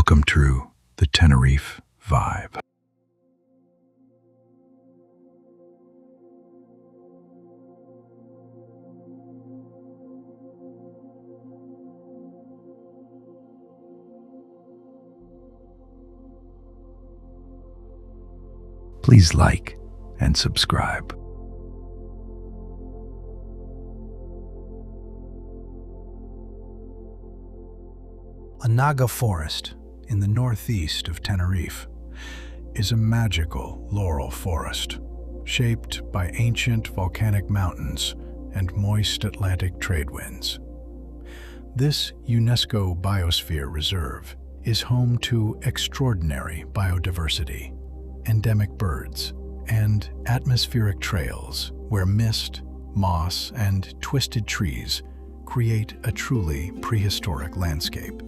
Welcome to the Tenerife vibe. Please like and subscribe. Anaga Forest, in the northeast of Tenerife, is a magical laurel forest, shaped by ancient volcanic mountains and moist Atlantic trade winds. This UNESCO Biosphere Reserve is home to extraordinary biodiversity, endemic birds, and atmospheric trails where mist, moss, and twisted trees create a truly prehistoric landscape.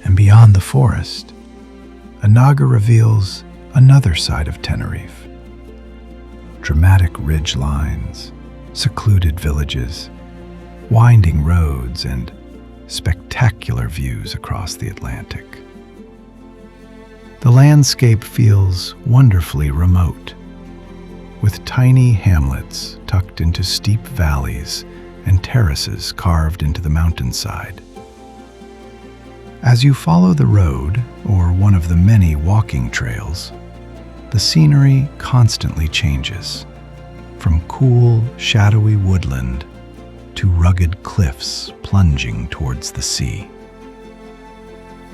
And beyond the forest, Anaga reveals another side of Tenerife. Dramatic ridge lines, secluded villages, winding roads, and spectacular views across the Atlantic. The landscape feels wonderfully remote, with tiny hamlets tucked into steep valleys and terraces carved into the mountainside. As you follow the road, or one of the many walking trails, the scenery constantly changes, from cool, shadowy woodland to rugged cliffs plunging towards the sea.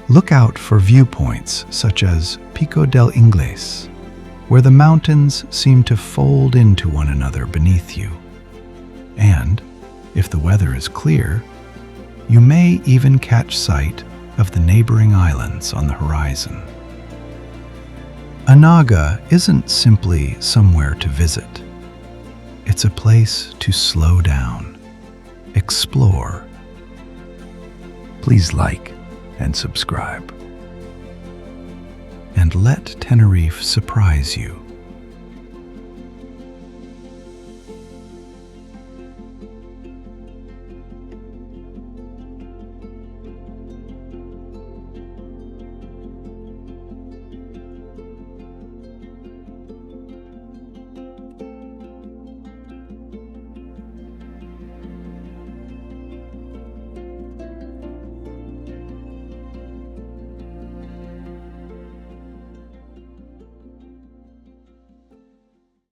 Look out for viewpoints such as Pico del Ingles, where the mountains seem to fold into one another beneath you. And, if the weather is clear, you may even catch sight of the neighboring islands on the horizon. Anaga isn't simply somewhere to visit. It's a place to slow down, explore. Please like and subscribe. And let Tenerife surprise you